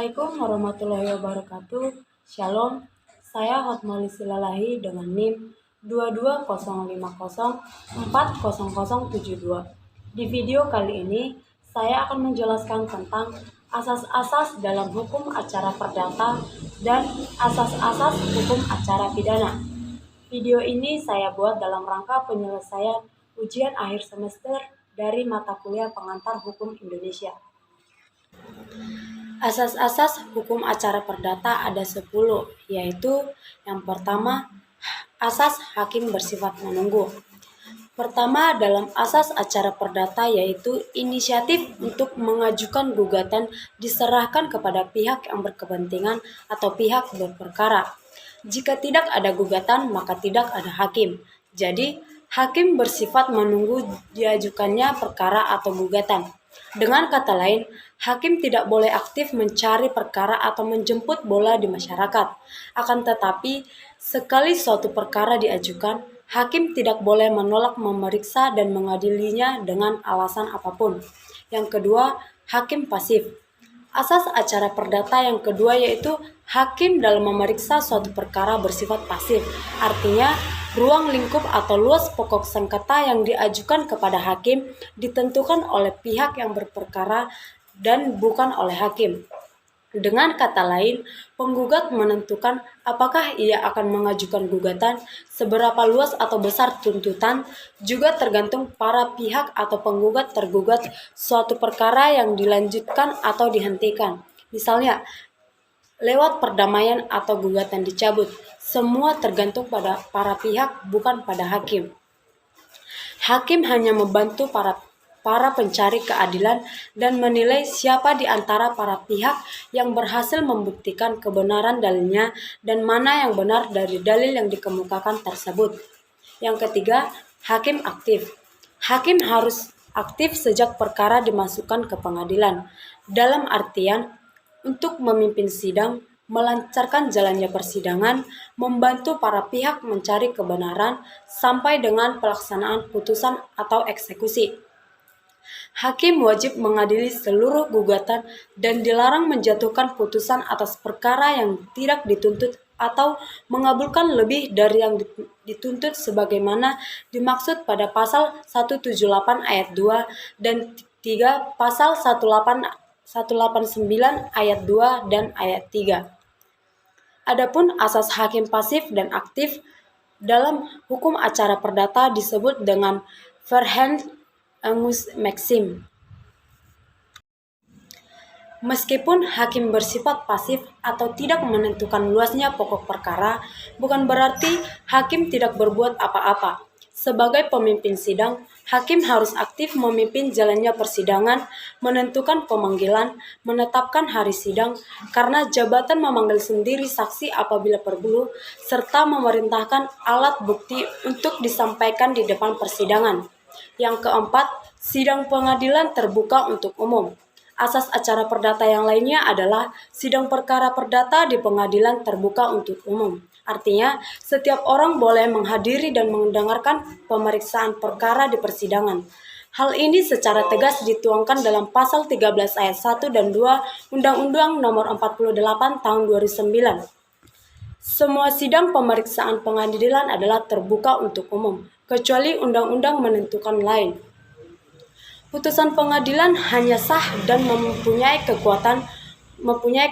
Assalamualaikum warahmatullahi wabarakatuh. Shalom, saya Hotmoli Silalahi dengan NIM 220504072. Di video kali ini, saya akan menjelaskan tentang asas-asas dalam hukum acara perdata dan asas-asas hukum acara pidana. Video ini saya buat dalam rangka penyelesaian ujian akhir semester dari mata kuliah pengantar hukum Indonesia. Asas-asas hukum acara perdata ada 10, yaitu yang pertama, asas hakim bersifat menunggu. Pertama, dalam asas acara perdata yaitu inisiatif untuk mengajukan gugatan diserahkan kepada pihak yang berkepentingan atau pihak berperkara. Jika tidak ada gugatan, maka tidak ada hakim. Jadi, hakim bersifat menunggu diajukannya perkara atau gugatan. Dengan kata lain, hakim tidak boleh aktif mencari perkara atau menjemput bola di masyarakat. Akan tetapi, sekali suatu perkara diajukan, hakim tidak boleh menolak memeriksa dan mengadilinya dengan alasan apapun. Yang kedua, hakim pasif. Asas acara perdata yang kedua yaitu hakim dalam memeriksa suatu perkara bersifat pasif. Artinya, ruang lingkup atau luas pokok sengketa yang diajukan kepada hakim ditentukan oleh pihak yang berperkara dan bukan oleh hakim. Dengan kata lain, penggugat menentukan apakah ia akan mengajukan gugatan, seberapa luas atau besar tuntutan, juga tergantung para pihak atau penggugat tergugat suatu perkara yang dilanjutkan atau dihentikan. Misalnya, lewat perdamaian atau gugatan dicabut, semua tergantung pada para pihak, bukan pada hakim. Hakim hanya membantu para pencari keadilan dan menilai siapa di antara para pihak yang berhasil membuktikan kebenaran dalilnya dan mana yang benar dari dalil yang dikemukakan tersebut. Yang ketiga, hakim aktif. Hakim harus aktif sejak perkara dimasukkan ke pengadilan, dalam artian untuk memimpin sidang, melancarkan jalannya persidangan, membantu para pihak mencari kebenaran, sampai dengan pelaksanaan putusan atau eksekusi. Hakim wajib mengadili seluruh gugatan dan dilarang menjatuhkan putusan atas perkara yang tidak dituntut atau mengabulkan lebih dari yang dituntut sebagaimana dimaksud pada pasal 178 ayat 2 dan 3, pasal 189 ayat 2 dan ayat 3. Adapun asas hakim pasif dan aktif dalam hukum acara perdata disebut dengan Verhältnismäßigkeit maxim. Meskipun hakim bersifat pasif atau tidak menentukan luasnya pokok perkara, bukan berarti hakim tidak berbuat apa-apa. Sebagai pemimpin sidang, hakim harus aktif memimpin jalannya persidangan, menentukan pemanggilan, menetapkan hari sidang, karena jabatan memanggil sendiri saksi apabila perlu, serta memerintahkan alat bukti untuk disampaikan di depan persidangan. Yang keempat, sidang pengadilan terbuka untuk umum. Asas acara perdata yang lainnya adalah sidang perkara perdata di pengadilan terbuka untuk umum. Artinya, setiap orang boleh menghadiri dan mendengarkan pemeriksaan perkara di persidangan. Hal ini secara tegas dituangkan dalam pasal 13 ayat 1 dan 2 Undang-Undang Nomor 48 Tahun 2009. Semua sidang pemeriksaan pengadilan adalah terbuka untuk umum, kecuali undang-undang menentukan lain. Putusan pengadilan hanya sah dan mempunyai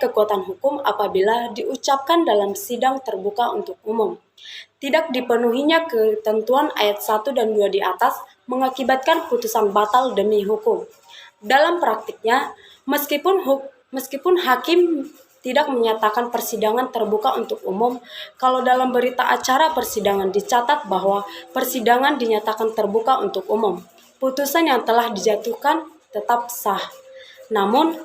kekuatan hukum apabila diucapkan dalam sidang terbuka untuk umum. Tidak dipenuhinya ketentuan ayat 1 dan 2 di atas mengakibatkan putusan batal demi hukum. Dalam praktiknya, meskipun hakim tidak menyatakan persidangan terbuka untuk umum, kalau dalam berita acara persidangan dicatat bahwa persidangan dinyatakan terbuka untuk umum, putusan yang telah dijatuhkan tetap sah. Namun,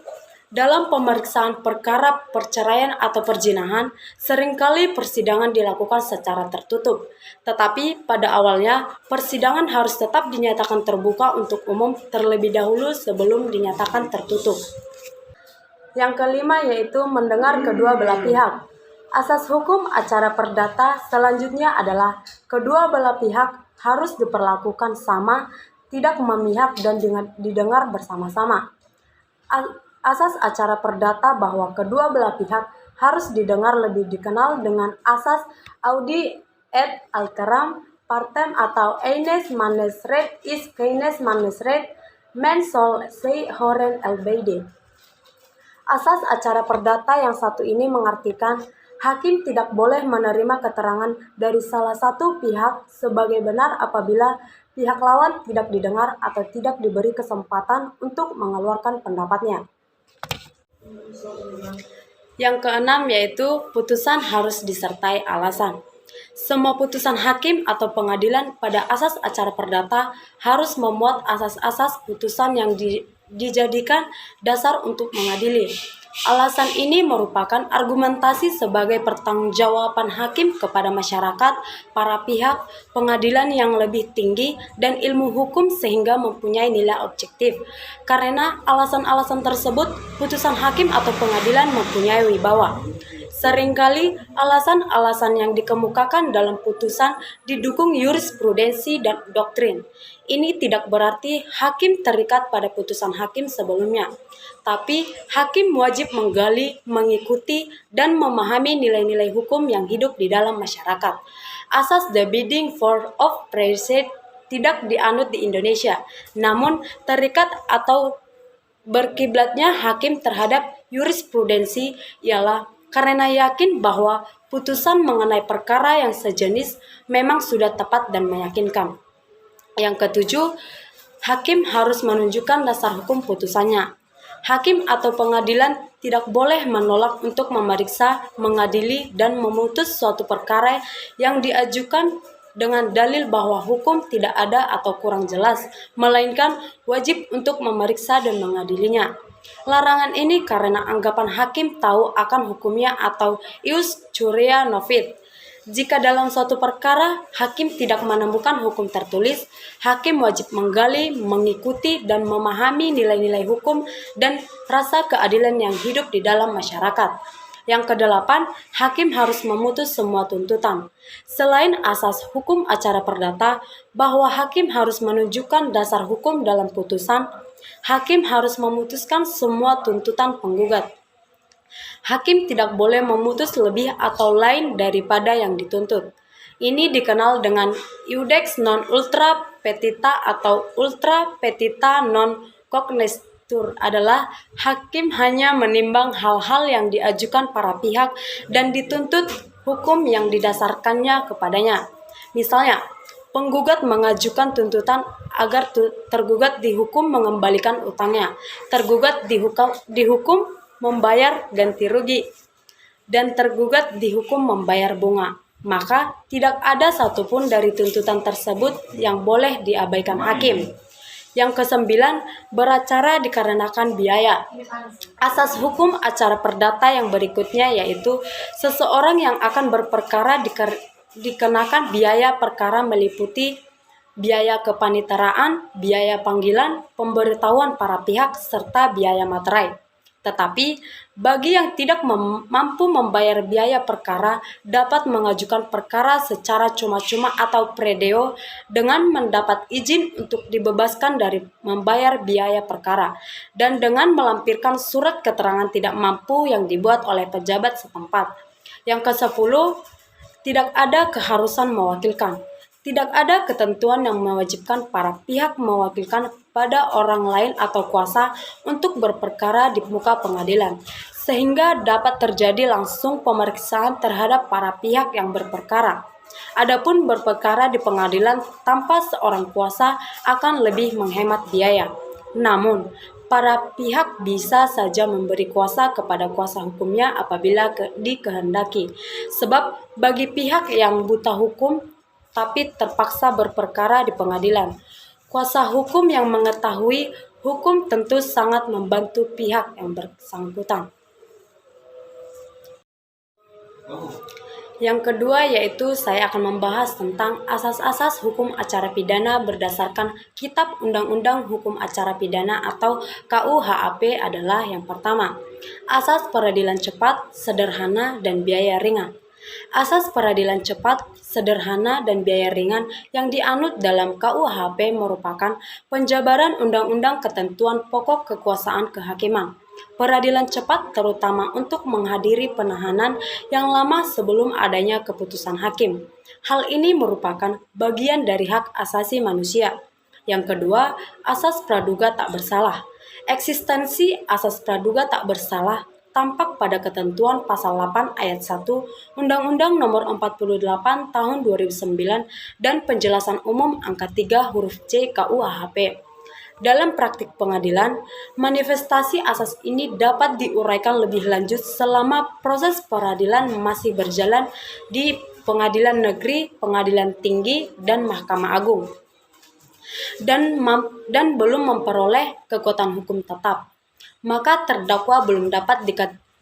dalam pemeriksaan perkara perceraian atau perzinahan, seringkali persidangan dilakukan secara tertutup. Tetapi pada awalnya, persidangan harus tetap dinyatakan terbuka untuk umum terlebih dahulu sebelum dinyatakan tertutup. Yang kelima yaitu mendengar kedua belah pihak. Asas hukum acara perdata selanjutnya adalah kedua belah pihak harus diperlakukan sama, tidak memihak dan didengar bersama-sama. asas acara perdata bahwa kedua belah pihak harus didengar lebih dikenal dengan asas audi et alteram partem atau eines manes ret is keines manes ret men sol se horen elbeide. Asas acara perdata yang satu ini mengartikan hakim tidak boleh menerima keterangan dari salah satu pihak sebagai benar apabila pihak lawan tidak didengar atau tidak diberi kesempatan untuk mengeluarkan pendapatnya. Yang keenam yaitu putusan harus disertai alasan. Semua putusan hakim atau pengadilan pada asas acara perdata harus memuat asas-asas putusan yang dijadikan dasar untuk mengadili. Alasan ini merupakan argumentasi sebagai pertanggungjawaban hakim kepada masyarakat, para pihak, pengadilan yang lebih tinggi, dan ilmu hukum sehingga mempunyai nilai objektif. Karena alasan-alasan tersebut, putusan hakim atau pengadilan mempunyai wibawa. Seringkali alasan-alasan yang dikemukakan dalam putusan didukung jurisprudensi dan doktrin. Ini tidak berarti hakim terikat pada putusan hakim sebelumnya, tapi hakim wajib menggali, mengikuti, dan memahami nilai-nilai hukum yang hidup di dalam masyarakat. Asas the bidding for of precedent tidak dianut di Indonesia, namun terikat atau berkiblatnya hakim terhadap jurisprudensi ialah karena yakin bahwa putusan mengenai perkara yang sejenis memang sudah tepat dan meyakinkan. Yang ketujuh, hakim harus menunjukkan dasar hukum putusannya. Hakim atau pengadilan tidak boleh menolak untuk memeriksa, mengadili, dan memutus suatu perkara yang diajukan dengan dalil bahwa hukum tidak ada atau kurang jelas, melainkan wajib untuk memeriksa dan mengadilinya. Larangan ini karena anggapan hakim tahu akan hukumnya atau ius curia novit. Jika dalam suatu perkara hakim tidak menemukan hukum tertulis, hakim wajib menggali, mengikuti, dan memahami nilai-nilai hukum dan rasa keadilan yang hidup di dalam masyarakat. Yang kedelapan, hakim harus memutus semua tuntutan. Selain asas hukum acara perdata bahwa hakim harus menunjukkan dasar hukum dalam putusan, hakim harus memutuskan semua tuntutan penggugat. Hakim tidak boleh memutus lebih atau lain daripada yang dituntut. Ini dikenal dengan iudex non ultra petita atau ultra petita non cognoscitur adalah hakim hanya menimbang hal-hal yang diajukan para pihak dan dituntut hukum yang didasarkannya kepadanya. Misalnya, penggugat mengajukan tuntutan agar tergugat dihukum mengembalikan utangnya, tergugat dihukum membayar ganti rugi, dan tergugat dihukum membayar bunga. Maka tidak ada satupun dari tuntutan tersebut yang boleh diabaikan hakim. Yang kesembilan, beracara dikarenakan biaya. Asas hukum acara perdata yang berikutnya yaitu seseorang yang akan berperkara dikenakan biaya perkara meliputi biaya kepaniteraan, biaya panggilan, pemberitahuan para pihak, serta biaya materai. Tetapi, bagi yang tidak mampu membayar biaya perkara dapat mengajukan perkara secara cuma-cuma atau predeo dengan mendapat izin untuk dibebaskan dari membayar biaya perkara dan dengan melampirkan surat keterangan tidak mampu yang dibuat oleh pejabat setempat. Yang ke-10, tidak ada keharusan mewakilkan. Tidak ada ketentuan yang mewajibkan para pihak mewakilkan pada orang lain atau kuasa untuk berperkara di muka pengadilan, sehingga dapat terjadi langsung pemeriksaan terhadap para pihak yang berperkara. Adapun berperkara di pengadilan tanpa seorang kuasa akan lebih menghemat biaya. Namun, para pihak bisa saja memberi kuasa kepada kuasa hukumnya apabila dikehendaki. Sebab bagi pihak yang buta hukum tapi terpaksa berperkara di pengadilan, kuasa hukum yang mengetahui hukum tentu sangat membantu pihak yang bersangkutan. Yang kedua yaitu saya akan membahas tentang asas-asas hukum acara pidana berdasarkan Kitab Undang-Undang Hukum Acara Pidana atau KUHAP adalah yang pertama, asas peradilan cepat, sederhana, dan biaya ringan. Asas peradilan cepat, sederhana, dan biaya ringan yang dianut dalam KUHP merupakan penjabaran undang-undang ketentuan pokok kekuasaan kehakiman. peradilan cepat terutama untuk menghadiri penahanan yang lama sebelum adanya keputusan hakim. Hal ini merupakan bagian dari hak asasi manusia. Yang kedua, asas praduga tak bersalah. Eksistensi asas praduga tak bersalah tampak pada ketentuan pasal 8 ayat 1 Undang-Undang Nomor 48 Tahun 2009 dan penjelasan umum angka 3 huruf C KUHP. Dalam praktik pengadilan, manifestasi asas ini dapat diuraikan lebih lanjut selama proses peradilan masih berjalan di pengadilan negeri, pengadilan tinggi, dan Mahkamah Agung, dan belum memperoleh kekuatan hukum tetap. Maka terdakwa belum dapat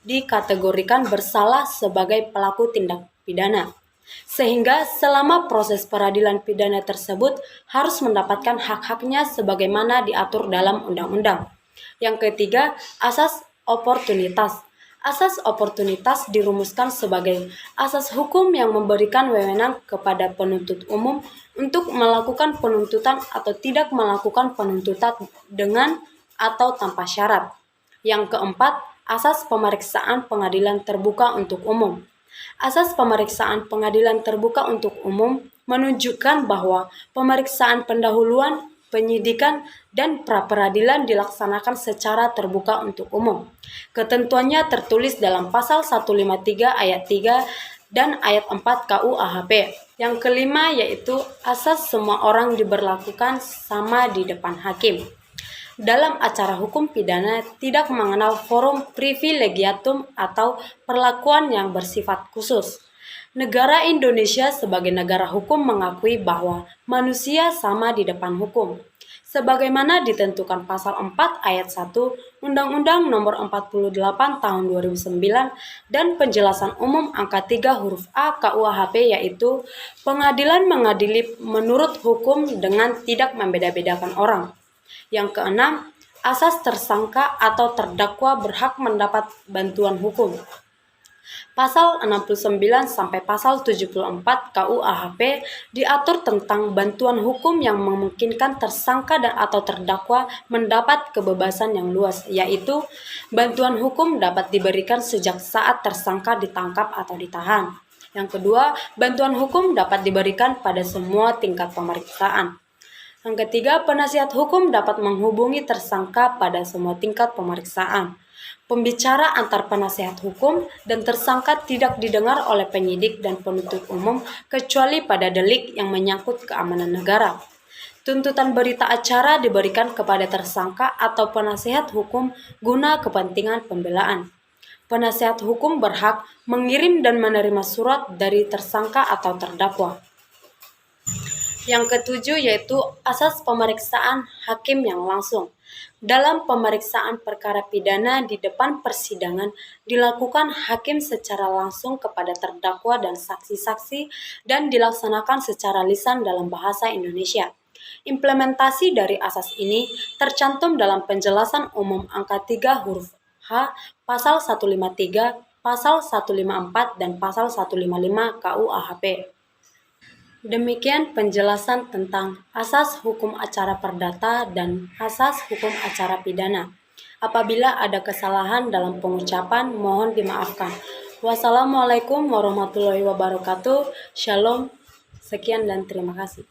dikategorikan bersalah sebagai pelaku tindak pidana. Sehingga selama proses peradilan pidana tersebut harus mendapatkan hak-haknya sebagaimana diatur dalam undang-undang. Yang ketiga, asas oportunitas. Asas oportunitas dirumuskan sebagai asas hukum yang memberikan wewenang kepada penuntut umum untuk melakukan penuntutan atau tidak melakukan penuntutan dengan atau tanpa syarat. Yang keempat, asas pemeriksaan pengadilan terbuka untuk umum. Asas pemeriksaan pengadilan terbuka untuk umum menunjukkan bahwa pemeriksaan pendahuluan, penyidikan, dan pra-peradilan dilaksanakan secara terbuka untuk umum. Ketentuannya tertulis dalam pasal 153 ayat 3 dan ayat 4 KUHP. Yang kelima yaitu asas semua orang diberlakukan sama di depan hakim. Dalam acara hukum pidana tidak mengenal forum privilegiatum atau perlakuan yang bersifat khusus. Negara Indonesia sebagai negara hukum mengakui bahwa manusia sama di depan hukum. Sebagaimana ditentukan pasal 4 ayat 1 Undang-Undang Nomor 48 Tahun 2009 dan penjelasan umum angka 3 huruf A KUHP yaitu pengadilan mengadili menurut hukum dengan tidak membeda-bedakan orang. Yang keenam, asas tersangka atau terdakwa berhak mendapat bantuan hukum. Pasal 69 sampai pasal 74 KUHP diatur tentang bantuan hukum yang memungkinkan tersangka dan atau terdakwa mendapat kebebasan yang luas, yaitu bantuan hukum dapat diberikan sejak saat tersangka ditangkap atau ditahan. Yang kedua, bantuan hukum dapat diberikan pada semua tingkat pemeriksaan. Yang ketiga, penasihat hukum dapat menghubungi tersangka pada semua tingkat pemeriksaan. Pembicara antar penasihat hukum dan tersangka tidak didengar oleh penyidik dan penuntut umum kecuali pada delik yang menyangkut keamanan negara. Tuntutan berita acara diberikan kepada tersangka atau penasihat hukum guna kepentingan pembelaan. Penasihat hukum berhak mengirim dan menerima surat dari tersangka atau terdakwa. Yang ketujuh yaitu asas pemeriksaan hakim yang langsung. Dalam pemeriksaan perkara pidana di depan persidangan dilakukan hakim secara langsung kepada terdakwa dan saksi-saksi dan dilaksanakan secara lisan dalam bahasa Indonesia. Implementasi dari asas ini tercantum dalam penjelasan umum angka 3 huruf H, pasal 153, pasal 154, dan pasal 155 KUHP. Demikian penjelasan tentang asas hukum acara perdata dan asas hukum acara pidana. Apabila ada kesalahan dalam pengucapan, mohon dimaafkan. Wassalamualaikum warahmatullahi wabarakatuh. Shalom. Sekian dan terima kasih.